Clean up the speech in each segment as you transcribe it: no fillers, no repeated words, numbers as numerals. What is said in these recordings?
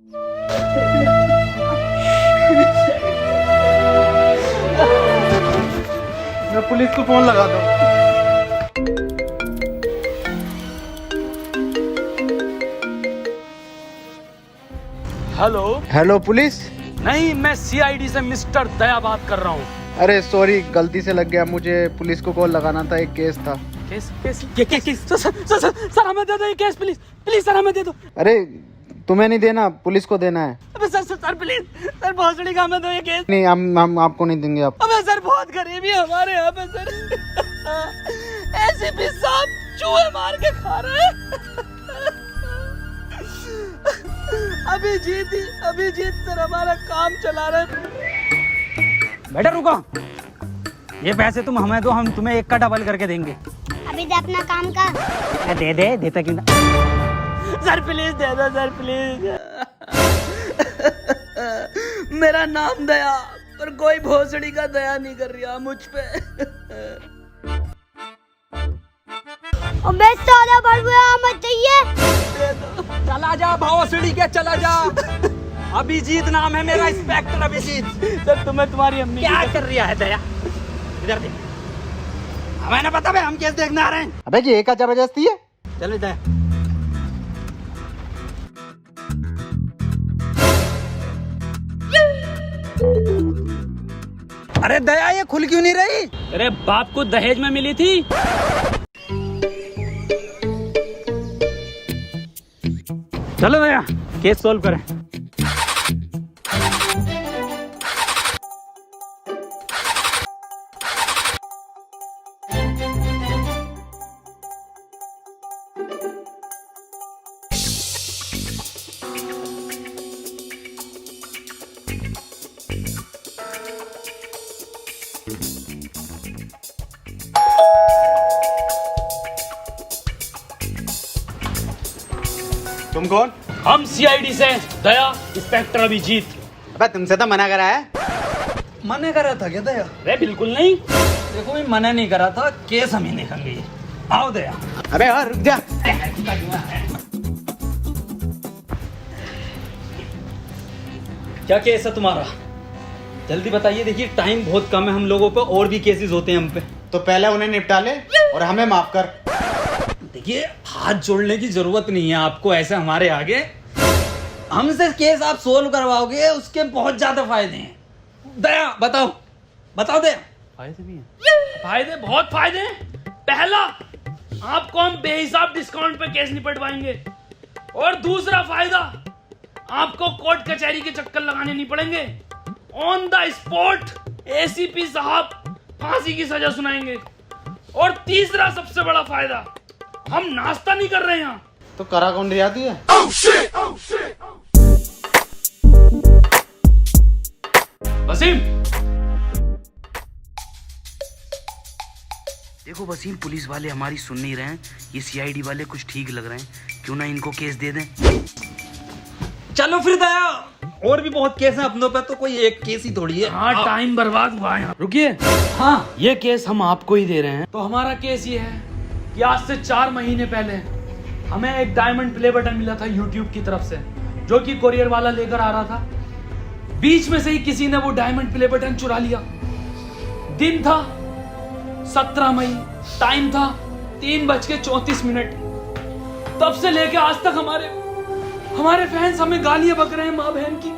मैं पुलिस को फोन लगा दूं। हेलो। Hello police. नहीं, मैं सीआईडी से मिस्टर दया बात कर रहा हूँ। अरे सॉरी, गलती से लग गया। मुझे पुलिस को कॉल लगाना था, एक केस था। केस केस ये केस सर हमें दे दो ये केस, प्लीज प्लीज सर हमें दे दो। अरे तुम्हें नहीं देना, पुलिस को देना है। अबे सर प्लीज सर भोसड़ी का हमें दो ये केस। नहीं, हम आपको नहीं देंगे। आप अबे सर बहुत गरीबी है हमारे यहाँ पे सर। एसीपी साहब चूहे मार के खा रहे हैं। अभिजीत सर हमारा काम चला रहे हैं। बेटा रुको, ये पैसे तुम हमें दो, हम तुम्हें एक का डबल करके देंगे। अभी दे अपना काम का। दे देता क्यों ना। सर प्लीज दे दो सर प्लीज। मेरा नाम दया, पर कोई भोसड़ी का दया नहीं कर रहा मुझ पे। अबे साला बड़ुआ मत चाहिए। चला जा भोसड़ी के, चला जा। अभिजीत नाम है मेरा, इंस्पेक्टर अभिजीत। सर तुम्हें तुम्हारी अम्मी क्या कर रहा है दया? इधर देख, हमें ना पता भाई, हम केस देखने आ रहे हैं। अबे जी एक जबरदस्ती है। चलो दया। अरे दया ये खुल क्यों नहीं रही? अरे बाप को दहेज में मिली थी। चलो दया केस सोल्व करें। तुम कौन? हम सीआईडी से दया, इंस्पेक्टर अभिजीत। अबे तुमसे तो मना करा है। मना करा था क्या दया? अरे बिल्कुल नहीं, देखो मैं मना नहीं करा था, केस हम ही देखेंगे। आओ दया। अबे और रुक जा। क्या केस है तुम्हारा? जल्दी बताइए, देखिए टाइम बहुत कम है हम लोगों पे, और भी केसेस होते हैं हम पे। तो पहले उन्हें निपटा ले और हमें माफ कर। देखिए हाथ जोड़ने की जरूरत नहीं है आपको, ऐसे हमारे आगे हमसे केस आप सोल्व करवाओगे, उसके बहुत ज्यादा फायदे हैं। दया बताओ, बताओ दया। फायदे भी हैं? फायदे, बहुत फायदे हैं। पहला, आपको हम बेहिसाब डिस्काउंट पे केस निपटवाएंगे। और दूसरा फायदा, आपको कोर्ट कचहरी के चक्कर लगाने नहीं पड़ेंगे। ऑन द स्पॉट एसीपी साहब फांसी की सजा सुनाएंगे। और तीसरा सबसे बड़ा फायदा, हम नाश्ता नहीं कर रहे हैं। तो करा कौन रियाती है? वसीम, देखो वसीम, पुलिस वाले हमारी सुन नहीं रहे हैं, ये सीआईडी वाले कुछ ठीक लग रहे हैं, क्यों ना इनको केस दे दें। चलो फिर दया, और भी बहुत केस हैं अपनों पे, तो कोई एक केस ही थोड़ी है। हाँ टाइम बर्बाद हुआ है। रुकिए, हाँ ये केस हम आपको ही दे रहे हैं। तो हमारा केस ये है कि आज से 4 महीने पहले हमें एक डायमंड प्ले बटन मिला था यूट्यूब की तरफ से, जो कि कोरियर वाला लेकर आ रहा था। बीच में से ही किसी ने वो डायमंड प्ले बटन चुरा लिया। दिन था 17 मई, टाइम था 3:34। तब से लेके आज तक हमारे फैंस हमें गालियां बक रहे हैं माँ बहन की।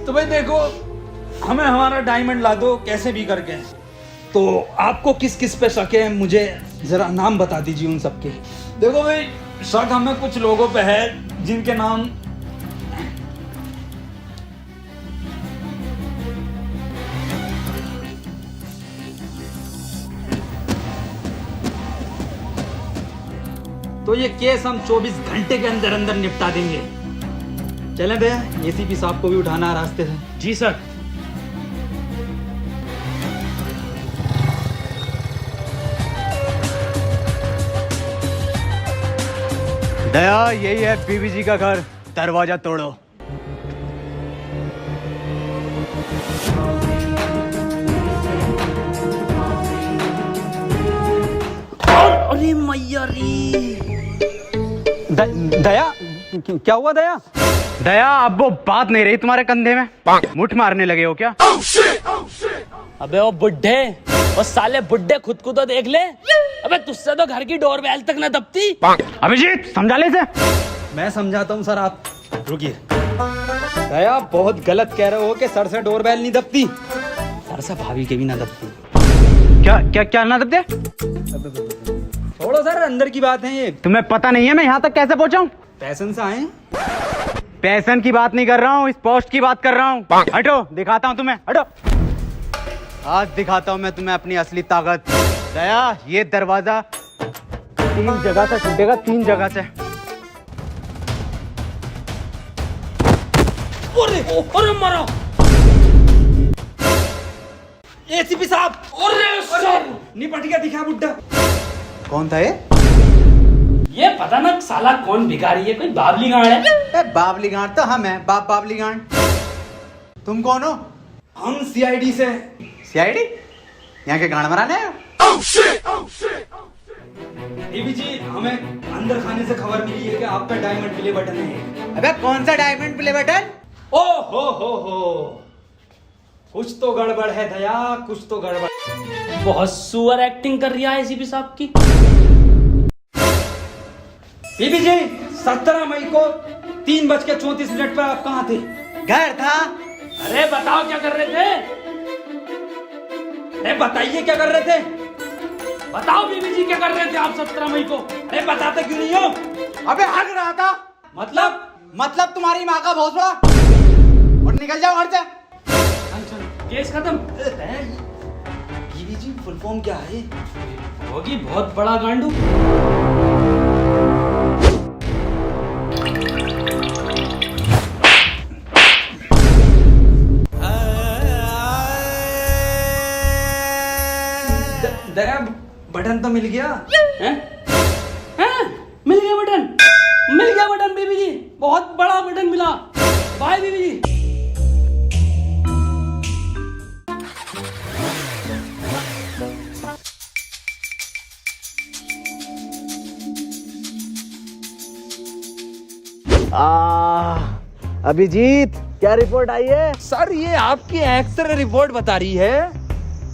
तो भाई देखो, हमें हमारा डायमंड ला दो कैसे भी करके। तो आपको किस किस पे शक है, मुझे जरा नाम बता दीजिए उन सबके। देखो भाई, शक हमें कुछ लोगों पे है जिनके नाम तो ये केस हम 24 घंटे के अंदर अंदर निपटा देंगे। चले भैया, एसीपी साहब को भी उठाना है रास्ते से। जी सर। दया, यही है बीबी जी का घर, दरवाजा तोड़ो। अरे मैया रे। दया क्या हुआ दया? दया अब वो बात नहीं रही तुम्हारे कंधे में, मुठ मारने लगे हो क्या? अबे वो बुड्ढे, वो साले बुड्ढे खुद को तो देख ले। अबे तुझसे तो घर की डोरबेल तक न दबती। अभिजीत समझा ले इसे। मैं समझाता हूँ सर, आप रुकिए। दया बहुत गलत कह रहे हो कि सर से डोरबेल नहीं दबती, सर से भाभी के भी ना दबती। क्या क्या क्या ना दबते? छोड़ो सर, अंदर की बात है ये। तुम्हें पता नहीं है मैं यहाँ तक कैसे पहुँचा हूँ? पैशन से आए। पैसन की बात नहीं कर रहा हूँ, इस पोस्ट की बात कर रहा हूँ। हटो, दिखाता हूँ तुम्हें, हटो। आज दिखाता हूँ मैं तुम्हें अपनी असली ताकत। दया ये दरवाजा 3 जगह से टूटेगा, 3 जगह से। अरे मारा एसीपी साहब, अरे सर, निपट गया, दिखा बुड्ढा। कौन था ये? ये पता ना साला कौन भिखारी है, कोई बाबली गांड है। बाबली गांड तो हम हैं, बाबली गांड। तुम कौन हो? हम सीआईडी से। सीआईडी? यहाँ के गांड मराने आए? देवी जी, हमें अंदर खाने से खबर मिली है कि आप पे डायमंड प्ले बटन है। अबे कौन सा डायमंड प्ले बटन? ओ हो, कुछ तो गड़बड़ है दया, कुछ तो गड़बड़। बहुत सुअर एक्टिंग कर रहा है एसीपी साहब की। बीबी जी, 17 मई को 3:34 पर आप कहाँ थे? घर था। अरे बताओ क्या कर रहे थे? अरे बताइए क्या कर रहे थे? बताओ बीबी जी क्या कर रहे थे आप 17 मई को? अरे बताते क्यों नहीं हो? अबे हग रहा था। मतलब तुम्हारी माँ का बहुत बड़ा। और निकल जाओ घर से। केस खत्म। बीबी जी, फुल फॉर्म क्या है? होगी बहुत बड़ा गांडू। दया बटन तो मिल गया। हैं? हैं? मिल गया बटन बीबी जी, बहुत बड़ा बटन मिला। बाय बीबी जी। अभिजीत क्या रिपोर्ट आई है? सर ये आपकी एक्सरे रिपोर्ट बता रही है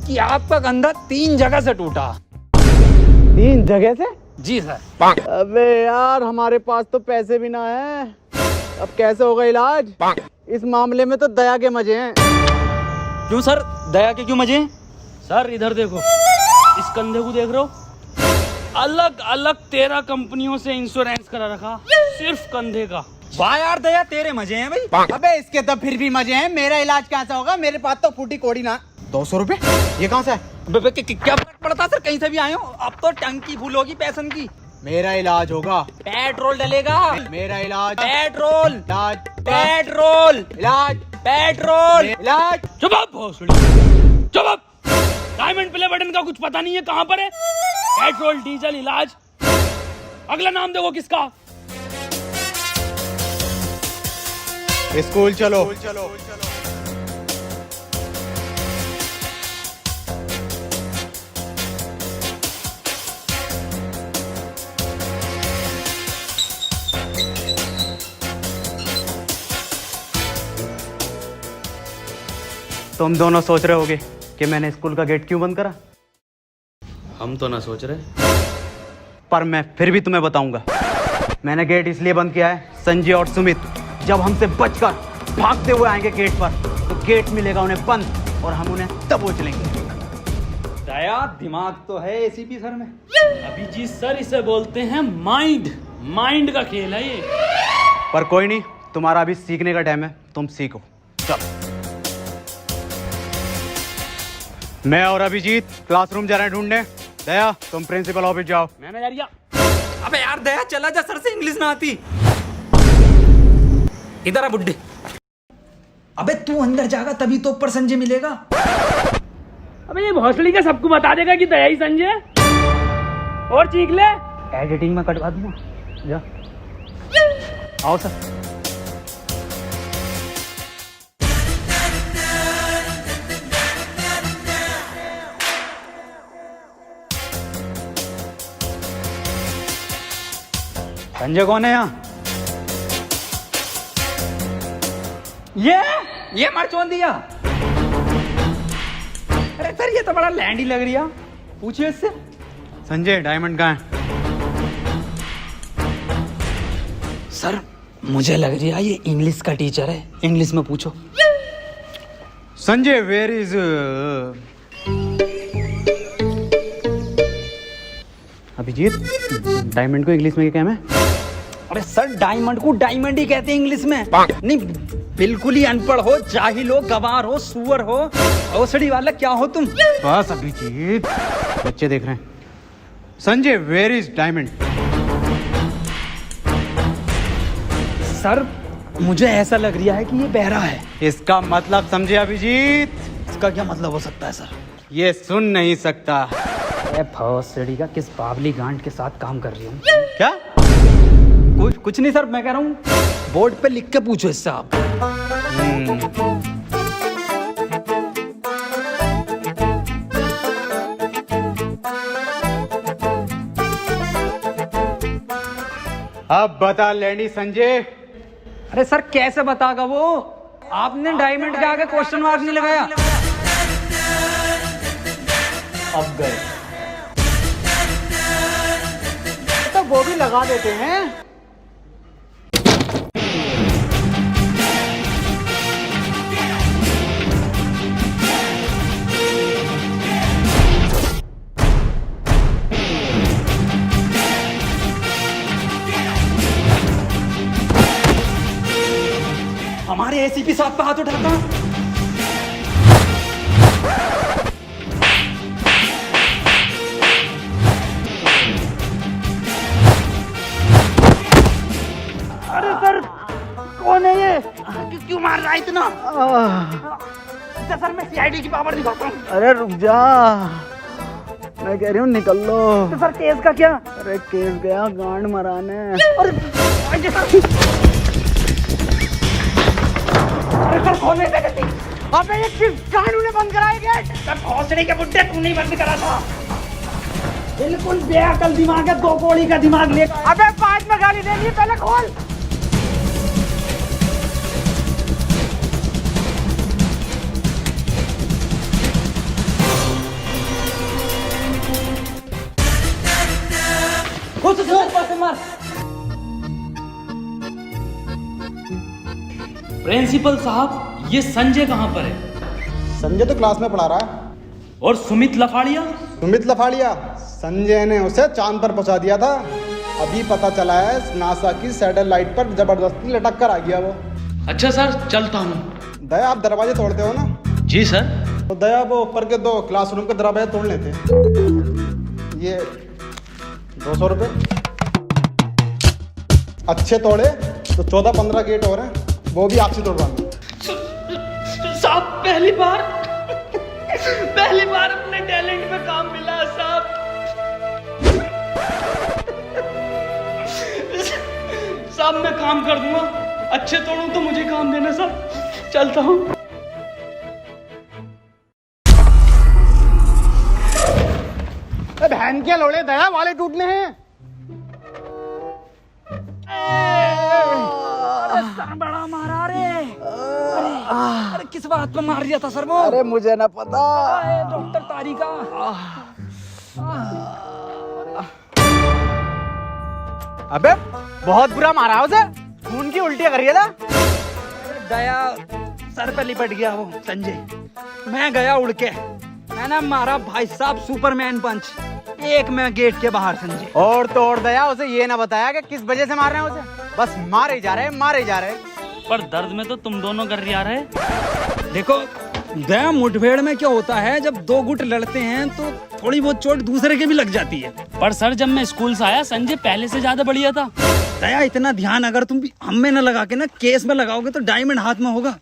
कि आपका कंधा 3 जगह से टूटा। 3 जगह से? जी सर। अबे यार हमारे पास तो पैसे भी ना है, अब कैसे होगा इलाज? इस मामले में तो दया के मजे हैं। क्यों सर, दया के क्यों मजे? सर इधर देखो, इस कंधे को देख रहे हो? अलग अलग 13 कंपनियों से इंश्योरेंस करा रखा, सिर्फ कंधे का। वाह यार दया, तेरे मजे हैं भाई। अबे इसके तो फिर भी मजे हैं, मेरा इलाज कैसा होगा? मेरे पास तो फूटी कोड़ी ना। 200 रुपए? ये कहाँ से है? क्या फर्क पड़ता सर, कहीं से भी आए हो। अब तो टंकी फुल होगी पैसन की। मेरा इलाज होगा। पेट्रोल डलेगा। मेरा इलाज। पेट्रोल इलाज। पेट्रोल इलाज। पेट्रोल इलाज। चुप आप भोसड़ी, चुप आप। डायमंड प्ले बटन का कुछ पता नहीं है कहाँ पर है? पेट्रोल डीजल इलाज, अगला नाम देखो किसका? स्कूल चलो। तुम दोनों सोच रहे होगे कि मैंने स्कूल का गेट क्यों बंद करा, हम तो ना सोच रहे, पर मैं फिर भी तुम्हें बताऊंगा। मैंने गेट इसलिए बंद किया है, संजय और सुमित जब हमसे बचकर भागते हुए आएंगे गेट पर, तो गेट मिलेगा उन्हें बंद और हम उन्हें दबोच लेंगे। दया दिमाग तो है एसीपी सर में। अभिजीत सर इसे बोलते हैं माइंड, माइंड का खेल है ये। पर कोई नहीं, तुम्हारा अभी सीखने का टाइम है, तुम सीखो। चलो मैं और अभिजीत क्लासरूम जा रहे हैं ढूंढने। दया तुम प्रिंसिपल ऑफिस जाओ। मैनेजरिया। अबे यार दया चला जा, सर से इंग्लिश ना आती। इधर आ बुड्ढे। अबे तू अंदर जाएगा तभी तो ऊपर संजय मिलेगा। अबे ये भोसड़ी का सबको बता देगा कि दया ही संजय, और चीख ले। एडिटिंग में कटवा दूंगा। जा आओ सर। संजय कौन है यहाँ? ये मरचोन दिया। अरे सर ये तो बड़ा लैंडी लग रही है, पूछिए इससे। संजय डायमंड कहाँ है? सर मुझे लग रही है ये इंग्लिश का टीचर है, इंग्लिश में पूछो। Sanjay where is Abhijeet, diamond को इंग्लिश में क्या कहना है? अरे सर डायमंड को डायमंड ही कहते हैं इंग्लिश में। नहीं बिल्कुल ही अनपढ़ हो, जाहिल हो, गवार हो, सुअर हो, औसड़ी वाला क्या हो तुम? बस अभिजीत, बच्चे देख रहे हैं। Sanjay where is diamond? Sir मुझे ऐसा लग रहा है कि ये बहरा है। इसका मतलब समझे अभिजीत? इसका क्या मतलब हो सकता है सर? ये सुन नहीं सकता। अरे भौसड़ी का किस बावली गांड के साथ काम कर रही हूँ? क्या? कुछ नहीं सर, मैं कह रहा हूँ बोर्ड पे लिख के पूछो इससे आप। अब बता लैंडी संजय। अरे सर कैसे बतागा वो? आपने डायमंड के आगे क्वेश्चन मार्क नहीं लगाया। अब गए तो वो भी लगा देते हैं। हमारे एसीपी साहब पे हाथ उठाता। अरे सर कौन है ये? क्यों मार रहा है इतना? सर मैं सीआईडी की पावर दिखाता हूँ। अरे रुक जा, मैं कह रही हूँ निकल लो। तो सर केस का क्या? अरे केस गया गांड मराने। सर कौन है? अबे ये किस कानून ने बंद कराया गेट? सर भौसड़ी के बुड्ढे तू नहीं बंद करा था। बिल्कुल बेअकल दिमाग है, 2 कौड़ी का दिमाग ले। अबे बाद में गाली देनी, पहले खोल। मार। प्रिंसिपल साहब ये संजय कहाँ पर है? संजय तो क्लास में पढ़ा रहा है। और सुमित लफाड़िया? सुमित लफाड़िया, संजय ने उसे चांद पर पहुंचा दिया था। अभी पता चला है नासा की सैटेलाइट पर जबरदस्ती लटक कर आ गया वो। अच्छा सर चलता हूँ। दया आप दरवाजे तोड़ते हो ना? जी सर। तो दया वो ऊपर के 2 क्लासरूम के दरवाजे तोड़ लेते। ये 200 रुपये अच्छे तोड़े तो 14-15 गेट और हैं, वो भी आपसे तोड़वाएंगे। साहब पहली बार अपने टैलेंट में काम मिला साहब। साहब मैं काम कर दूंगा, अच्छे तोड़ूं तो मुझे काम देना साहब। चलता हूँ। बहन के लोड़े दया वाले टूटने हैं। बड़ा मारा रे। अरे किस बात पे मार दिया था सर वो? अरे मुझे ना पता। डॉक्टर तारिका। अबे बहुत बुरा मारा उसे, खून की उल्टियां कर रही था। दया सर पे लिपट गया वो संजय। मैं गया उड़ के, मैंने मारा भाई साहब सुपरमैन पंच, एक मैं गेट के बाहर संजय। और तोड़ दया उसे ये ना बताया कि किस वजह से मार रहे हैं उसे, बस मारे जा रहे हैं, मारे जा रहे हैं। पर दर्द में तो तुम दोनों गर्रिया रहे। देखो दया मुठभेड़ में क्या होता है, जब 2 गुट लड़ते हैं तो थोड़ी बहुत चोट दूसरे के भी लग जाती है। पर सर जब मैं स्कूल से आया संजय पहले से ज्यादा बढ़िया था। दया इतना ध्यान अगर तुम हम में न लगा के ना केस में लगाओगे तो डायमंड हाथ में होगा।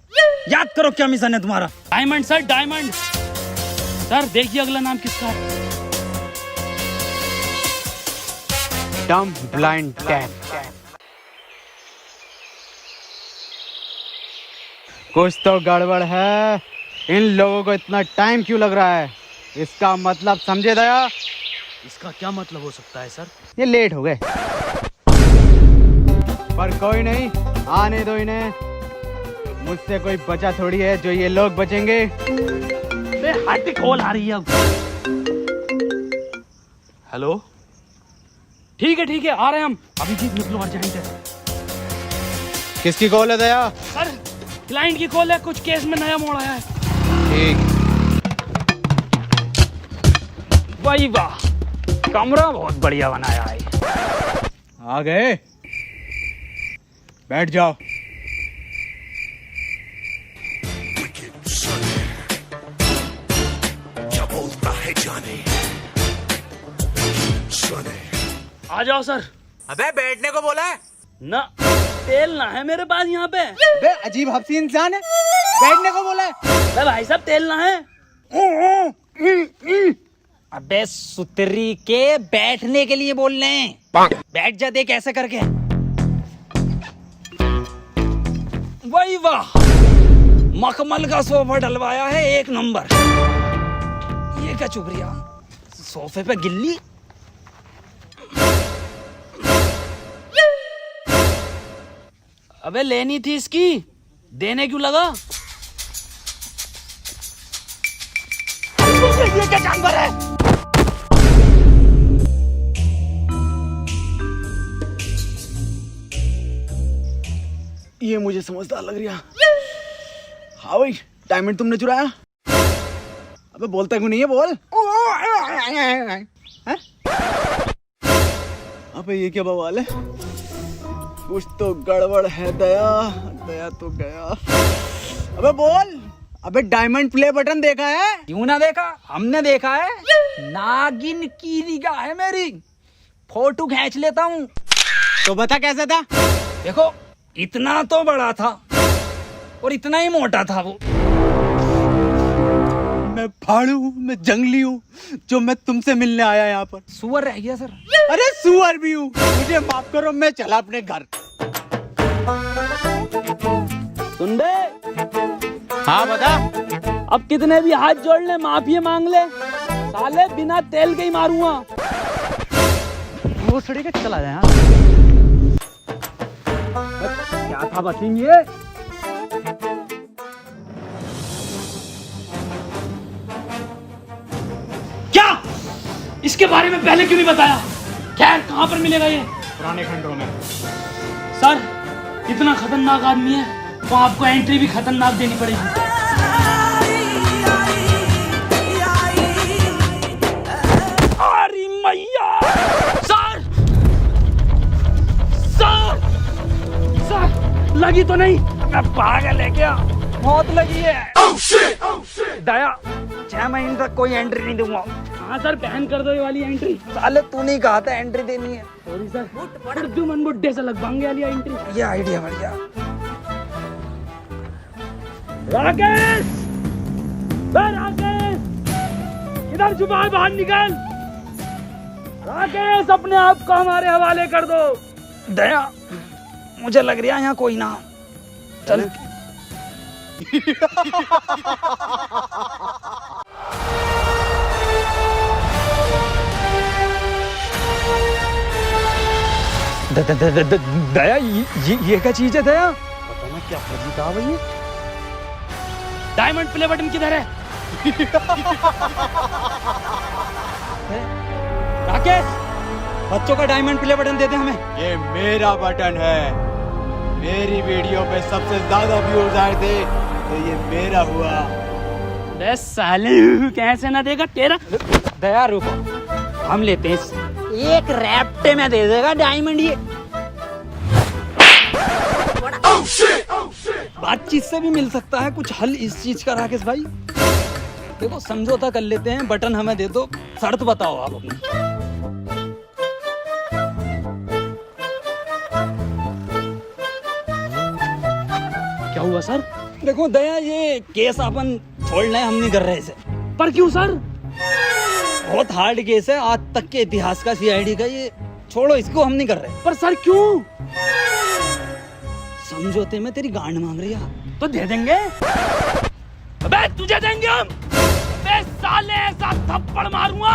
याद करो क्या मिशन है तुम्हारा। Diamond sir diamond. सर देखिए अगला नाम किसका है? डम ब्लाइंड डेफ। कुछ तो गड़बड़ है, इन लोगों को इतना टाइम क्यों लग रहा है? इसका मतलब समझे दया? इसका क्या मतलब हो सकता है सर? ये लेट हो गए, पर कोई नहीं, आने दो इन्हें। मुझसे कोई बचा थोड़ी है जो ये लोग बचेंगे। हार्दिक कॉल आ रही है अब। हेलो, ठीक है आ रहे हैं हम अभी। जी निकलो, अर्जेंट है। किसकी कॉल है दया? सर क्लाइंट की कॉल है, कुछ केस में नया मोड़ आया है। ठीक। वाह वाह, कमरा बहुत बढ़िया बनाया है। आ गए, बैठ जाओ। आ जाओ सर। अबे बैठने को बोला है ना, तेल ना है मेरे पास यहाँ पे। बे अजीब हफ्सी इंसान है, बैठने को बोला है। अबे भाई साहब तेल ना है। अबे सुतरी के बैठने के लिए बोल रहे हैं। बैठ जा, देख ऐसे करके। वाह वाह, मखमल का सोफा डलवाया है, एक नंबर। ये क्या चुभ रहा, सोफे पे गिल्ली। अबे लेनी थी इसकी, देने क्यों लगा? ये क्या जानवर है? ये मुझे समझदार लग रहा। हाँ भाई, डायमंड तुमने चुराया? अबे बोलता क्यों नहीं है, बोल। हैं? अबे ये क्या बवाल है? कुछ तो गड़बड़ है दया, दया तो गया। अबे बोल। अबे डायमंड प्ले बटन देखा है? क्यों ना देखा, हमने देखा है। नागिन की निगाह है मेरी, फोटो खींच लेता हूँ। तो बता कैसा था? देखो, इतना तो बड़ा था और इतना ही मोटा था वो। मैं फाड़ू हूँ, मैं जंगली हूँ, जो मैं तुमसे मिलने आया यहाँ पर। सुअर रह गया सर। अरे सुअर भी हूँ, मुझे माफ करो, मैं चला अपने घर। सुन बे, हाँ बता। अब कितने भी हाथ जोड़ ले, माफी मांग ले, साले बिना तेल के ही मारूंगा। वो सड़ी के चला जाए। क्या था बचिंग ये? क्या इसके बारे में पहले क्यों नहीं बताया? खैर, कहां पर मिलेगा ये? पुराने खंडों में। सर इतना खतरनाक आदमी है तो आपको एंट्री भी खतरनाक देनी पड़ेगी। अरे मैया! सर सर सर, लगी तो नहीं? मैं पागल है क्या? बहुत लगी है। दया, 6 महीने तक कोई एंट्री नहीं दूंगा। हाँ सर, बैन कर दो ये वाली एंट्री। साले तू नहीं कहा था एंट्री देनी है। सॉरी सर, उर्दू मन बुड्ढे से लगवाएंगे वाली एंट्री। ये आइडिया बढ़िया। राकेश, राकेश, इधर छुपा है, बाहर निकल। राकेश, अपने आप को हमारे हवाले कर दो। दया, मुझे लग रहा है यहाँ कोई ना। चल। दया, ये क्या चीज है दया? पता ना क्या फर्जी था भाई। डायमंड प्ले बटन किधर है? राकेश, बच्चों का डायमंड प्ले बटन दे दे हमें। ये मेरा बटन है। मेरी वीडियो पे सबसे ज्यादा व्यूज आए थे तो ये मेरा हुआ। बे साले, कैसे ना देगा तेरा? दया रुको, हम लेते हैं इससे। एक रैप्टे में दे देगा डायमंड ये। बातचीत से भी मिल सकता है कुछ हल इस चीज का। राकेश भाई देखो, समझौता कर लेते हैं, बटन हमें दे दो, शर्त बताओ आप अपनी। क्या हुआ सर? देखो दया, ये केस अपन छोड़ना है, हम नहीं कर रहे इसे। पर क्यों सर? बहुत हार्ड केस है, आज तक के इतिहास का, सीआईडी का। ये छोड़ो, इसको हम नहीं कर रहे। पर सर क्यों? समझौते में तेरी गांड मांग रही है तो दे देंगे। अबे तुझे देंगे हम। अबे साले, ऐसा थप्पड़ मारूंगा,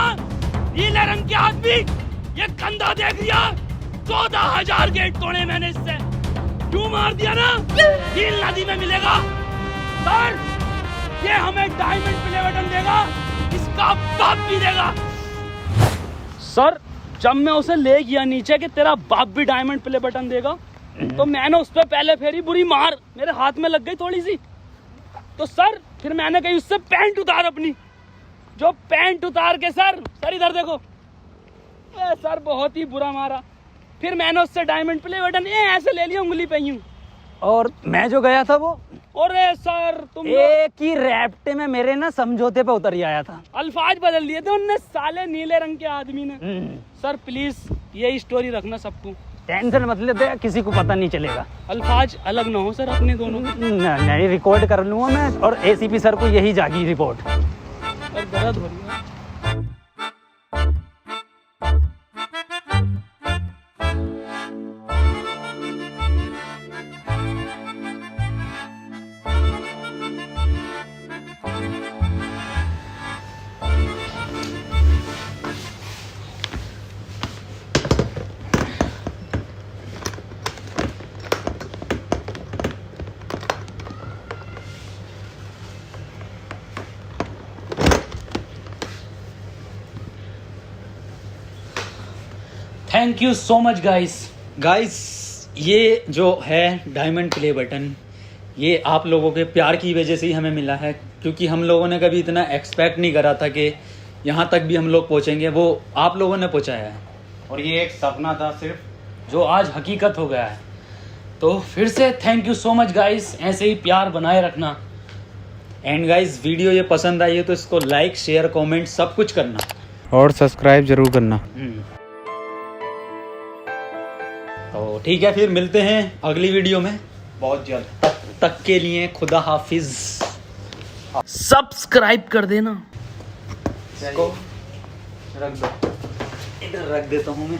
नीले रंग के आदमी, ये कंधा देख लिया? 14,000 गेट तोड़े मैंने इससे। क्यों मार दिया ना, हील नदी में मिलेगा। सर ये हमें डायमंड प्ले बटन देगा, इसका बाप भी देगा। सर जब मैं उसे ले गया नीचे कि तेरा बाप भी डायमंड प्ले बटन देगा, तो मैंने उस पर पहले फेरी बुरी मार मेरे हाथ में लग गई थोड़ी सी। तो सर फिर मैंने कही उससे पैंट उतार अपनी, जो पैंट उतार के सर इधर देखो, सर बहुत ही बुरा मारा। फिर मैंने उससे डायमंड प्ले बटन ऐसे ले लिया उंगली पे यूं। और मैं जो गया था वो अरे सर तुम एक ही रैप्टे में मेरे ना समझौते पे उतर ही आया था। अल्फाज बदल लिए थे उनने, साले नीले रंग के आदमी ने। सर प्लीज यही स्टोरी रखना सबको, टेंशन मत लेते, किसी को पता नहीं चलेगा। अल्फाज अलग ना हो सर अपने दोनों। नहीं रिकॉर्ड कर लूंगा मैं, और एसीपी सर को यही जागी रिपोर्ट। और दर्द हो रही है। Thank you so much guys, ये जो है डायमंड प्ले बटन, ये आप लोगों के प्यार की वजह से ही हमें मिला है, क्योंकि हम लोगों ने कभी इतना एक्सपेक्ट नहीं करा था कि यहाँ तक भी हम लोग पहुँचेंगे। वो आप लोगों ने पहुँचाया है, और ये एक सपना था सिर्फ, जो आज हकीकत हो गया है। तो फिर से thank you so much guys, ऐसे ही प्यार बनाए रखना। एंड गाइस वीडियो ये पसंद आई है तो इसको लाइक शेयर कमेंट सब कुछ करना, और सब्सक्राइब जरूर करना। तो ठीक है, फिर मिलते हैं अगली वीडियो में बहुत जल्द। तब तक के लिए खुदा हाफिज। सब्सक्राइब कर देना। इसको रख दो, इधर रख देता हूँ मैं।